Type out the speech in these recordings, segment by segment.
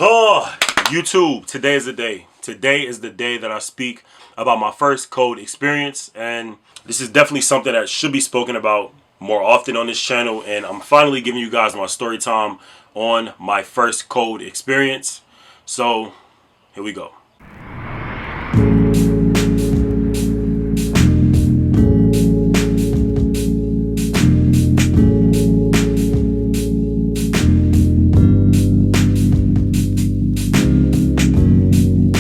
Oh, YouTube, today is the day. Today is the day that I speak about my first code experience, and this is definitely something that should be spoken about more often on this channel, and I'm finally giving you guys my story time on my first code experience. So, here we go.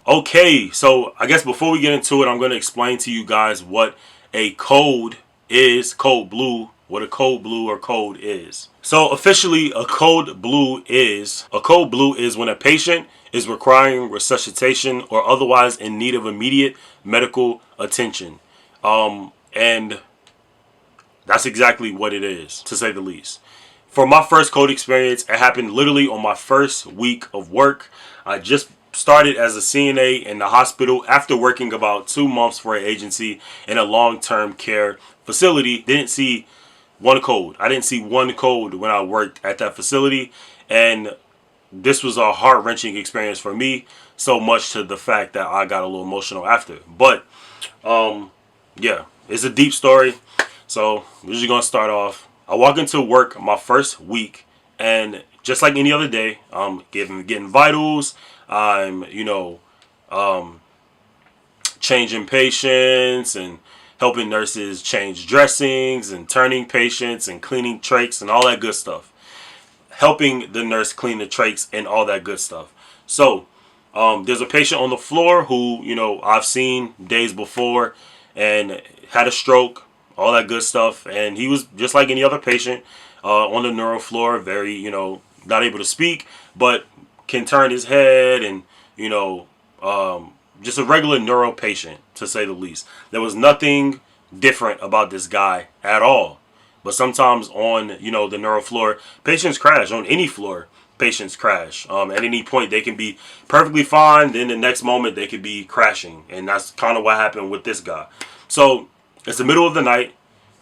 Okay, so I guess before we get into it, I'm going to explain to you guys what a code is, code blue, what a code blue or code is. So officially, a code blue is when a patient is requiring resuscitation or otherwise in need of immediate medical attention. And that's exactly what it is, to say the least. For my first code experience, it happened literally on my first week of work. I just started as a CNA in the hospital after working about 2 months for an agency in a long-term care facility. Didn't see one code. I didn't see one code when I worked at that facility, and this was a heart-wrenching experience for me, so much to the fact that I got a little emotional after. But yeah, it's a deep story. So we're just gonna start off. I walk into work my first week, and just like any other day, I'm getting vitals. I'm, changing patients and helping nurses change dressings and turning patients and cleaning trachs and all that good stuff. Helping the nurse clean the trachs and all that good stuff. So, there's a patient on the floor who, I've seen days before and had a stroke, all that good stuff. And he was just like any other patient on the neuro floor, very, not able to speak, but can turn his head and, just a regular neuro patient, to say the least. There was nothing different about this guy at all. But sometimes on, the neuro floor, patients crash. On any floor, patients crash. At any point, they can be perfectly fine. Then the next moment, they could be crashing. And that's kind of what happened with this guy. So it's the middle of the night,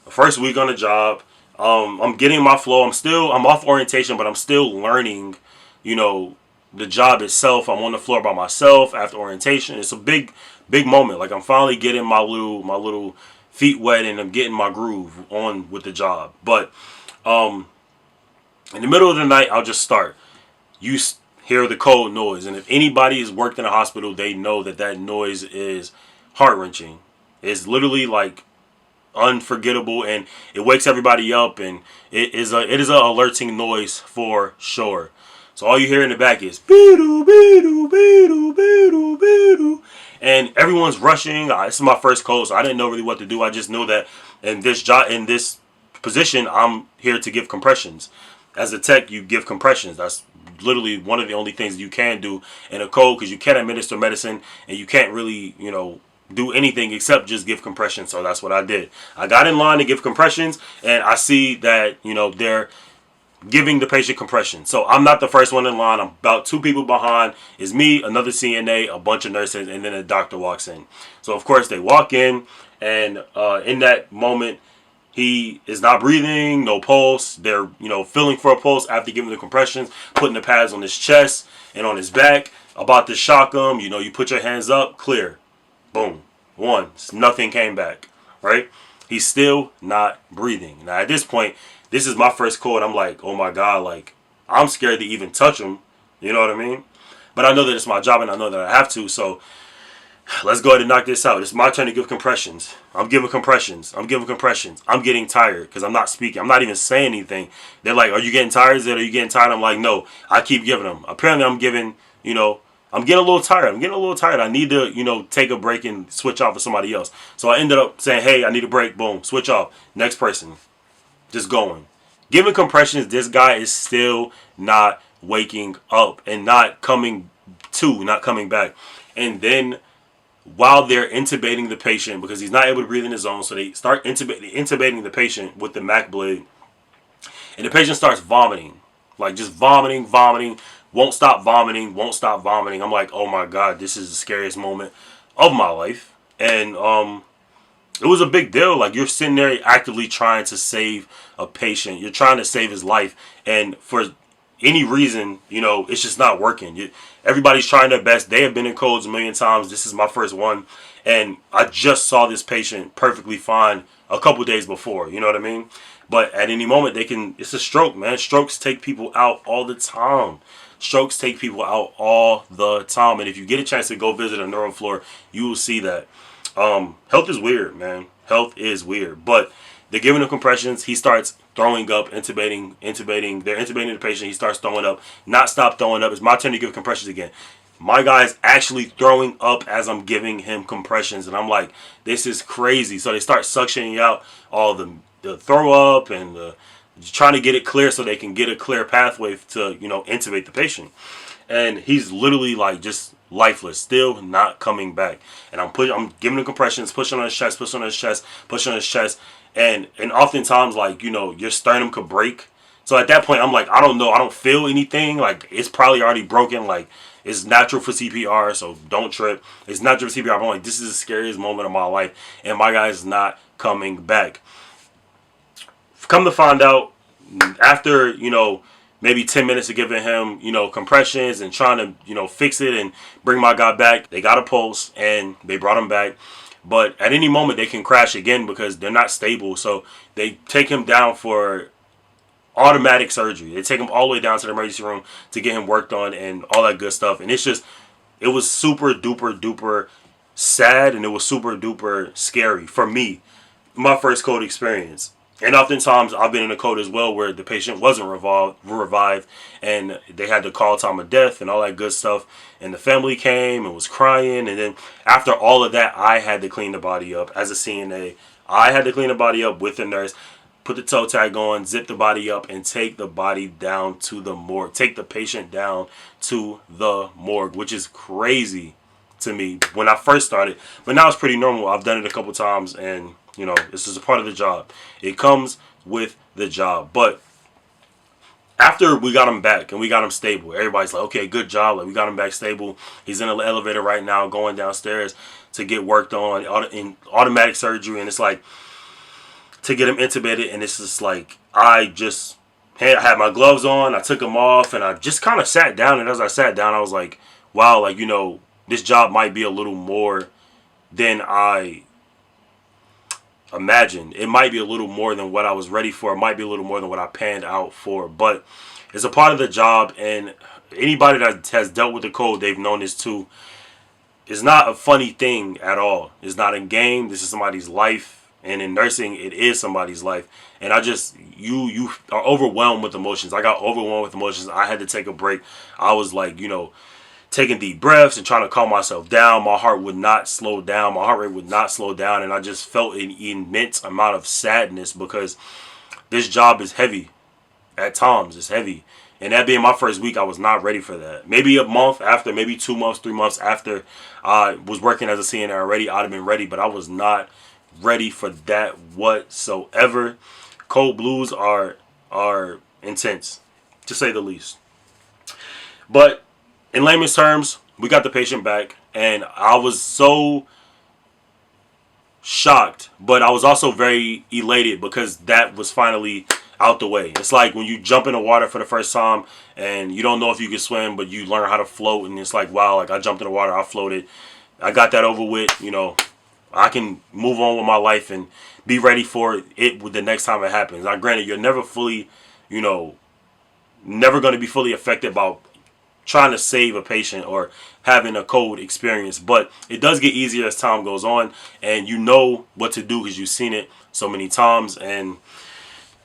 first week on the job. I'm getting my flow. I'm off orientation, but I'm still learning, the job itself. I'm on the floor by myself after orientation. It's a big moment. Like, I'm finally getting my little feet wet and I'm getting my groove on with the job. But in the middle of the night, I'll just start. You hear the code noise, and if anybody has worked in a hospital, they know that noise is heart-wrenching. It's literally like unforgettable, and it wakes everybody up, and it is a alerting noise for sure. So all you hear in the back is beedoo, beedoo, beedoo, beedoo, beedoo, and everyone's rushing. This is my first code, so I didn't know really what to do. I just know that in this position, I'm here to give compressions. As a tech, you give compressions. That's literally one of the only things you can do in a code, because you can't administer medicine and you can't really, do anything except just give compressions. So that's what I did. I got in line to give compressions, and I see that, they're giving the patient compression. So I'm not the first one in line. I'm about 2 people behind. Is me, another CNA, a bunch of nurses, and then a doctor walks in. So of course they walk in, and in that moment, he is not breathing, no pulse. They're, feeling for a pulse after giving the compressions, putting the pads on his chest and on his back, about to shock him. You put your hands up, clear. Boom. Nothing came back, right? He's still not breathing. Now, at this point, this is my first code. I'm like, oh my God, like, I'm scared to even touch him. You know what I mean? But I know that it's my job, and I know that I have to. So let's go ahead and knock this out. It's my turn to give compressions. I'm giving compressions. I'm getting tired because I'm not speaking. I'm not even saying anything. They're like, are you getting tired? Are you getting tired? I'm like, no. I keep giving them. Apparently, I'm getting a little tired. I need to, take a break and switch off with somebody else. So I ended up saying, hey, I need a break. Boom. Switch off. Next person. Just going. Giving compressions, this guy is still not waking up and not coming back. And then while they're intubating the patient, because he's not able to breathe in his own, so they start intubating the patient with the Mac blade. And the patient starts vomiting. Like, just vomiting. Won't stop vomiting. I'm like, oh my God, this is the scariest moment of my life. And it was a big deal. Like, you're sitting there actively trying to save a patient. You're trying to save his life. And for any reason, it's just not working. Everybody's trying their best. They have been in codes a million times. This is my first one. And I just saw this patient perfectly fine a couple days before. You know what I mean? But at any moment, it's a stroke, man. Strokes take people out all the time. Strokes take people out all the time. And if you get a chance to go visit a neuro floor, you will see that. Health is weird, man. Health is weird. But they're giving him compressions. He starts throwing up, intubating. They're intubating the patient. He starts throwing up. Not stop throwing up. It's my turn to give compressions again. My guy's actually throwing up as I'm giving him compressions. And I'm like, this is crazy. So they start suctioning out all the throw up and trying to get it clear so they can get a clear pathway to, intubate the patient. And he's literally like just lifeless, still not coming back. And I'm giving him compressions, pushing on his chest, pushing on his chest, pushing on his chest. And oftentimes, like, your sternum could break. So at that point, I'm like, I don't know. I don't feel anything. Like, it's probably already broken. Like, it's natural for CPR, so don't trip. It's natural for CPR. But I'm like, this is the scariest moment of my life. And my guy's not coming back. Come to find out, after, maybe 10 minutes of giving him, compressions and trying to, fix it and bring my guy back, they got a pulse and they brought him back. But at any moment, they can crash again because they're not stable. So they take him down for automatic surgery. They take him all the way down to the emergency room to get him worked on and all that good stuff. And it was super duper duper sad, and it was super duper scary for me. My first code experience. And oftentimes, I've been in a code as well where the patient wasn't revived and they had to call time of death and all that good stuff. And the family came and was crying. And then after all of that, I had to clean the body up as a CNA. I had to clean the body up with the nurse, put the toe tag on, zip the body up, and take the body down to the morgue. Take the patient down to the morgue, which is crazy to me when I first started. But now it's pretty normal. I've done it a couple times, and this is a part of the job. It comes with the job. But after we got him back and we got him stable, everybody's like, okay, good job. Like, we got him back stable. He's in the elevator right now going downstairs to get worked on in automatic surgery. And it's like, to get him intubated. And it's just like, I had my gloves on. I took them off and I just kind of sat down. And as I sat down, I was like, wow, like, this job might be a little more than I imagined. It might be a little more than what I was ready for. It might be a little more than what I panned out for. But it's a part of the job, and anybody that has dealt with the code, they've known this too. It's not a funny thing at all. It's not a game. This is somebody's life, and in nursing, it is somebody's life. And you are overwhelmed with emotions. I got overwhelmed with emotions. I had to take a break. I was like, taking deep breaths and trying to calm myself down. My heart would not slow down. My heart rate would not slow down. And I just felt an immense amount of sadness because this job is heavy. At times, it's heavy. And that being my first week, I was not ready for that. Maybe a month after, maybe 2 months, 3 months after I was working as a CNA already, I'd have been ready. But I was not ready for that whatsoever. Cold blues are intense, to say the least. But in layman's terms, we got the patient back, and I was so shocked, but I was also very elated because that was finally out the way. It's like when you jump in the water for the first time and you don't know if you can swim, but you learn how to float, and it's like, wow, like I jumped in the water, I floated. I got that over with, I can move on with my life and be ready for it the next time it happens. Now, granted, you're never fully, never going to be fully affected by trying to save a patient or having a code experience, but it does get easier as time goes on, and you know what to do because you've seen it so many times. And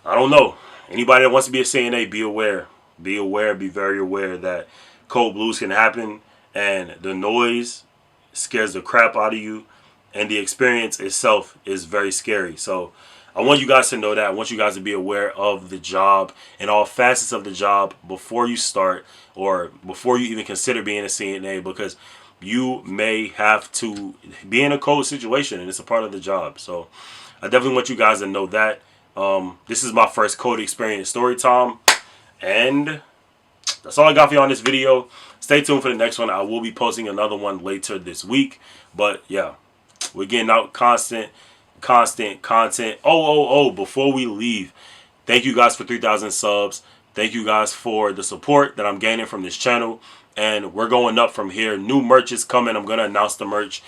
I don't know, anybody that wants to be a CNA, be aware, be very aware that code blues can happen, and the noise scares the crap out of you, and the experience itself is very scary. So I want you guys to know that. I want you guys to be aware of the job and all facets of the job before you start or before you even consider being a CNA, because you may have to be in a code situation and it's a part of the job. So I definitely want you guys to know that. This is my first code experience story time, and that's all I got for you on this video. Stay tuned for the next one. I will be posting another one later this week. But yeah, we're getting out constant content. Before we leave, thank you guys for 3,000 subs. Thank you guys for the support that I'm gaining from this channel. And we're going up from here. New merch is coming. I'm going to announce the merch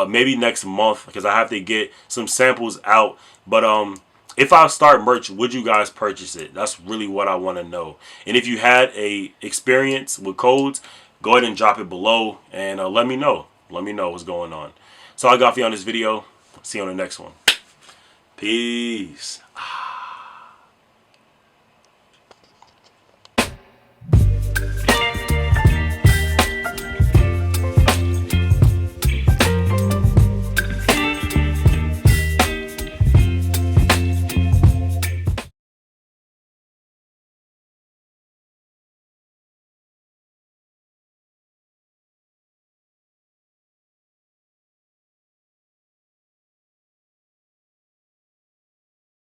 maybe next month because I have to get some samples out. But if I start merch, would you guys purchase it? That's really what I want to know. And if you had a experience with codes, go ahead and drop it below and let me know. Let me know what's going on. So I got for you on this video. See you on the next one. Peace.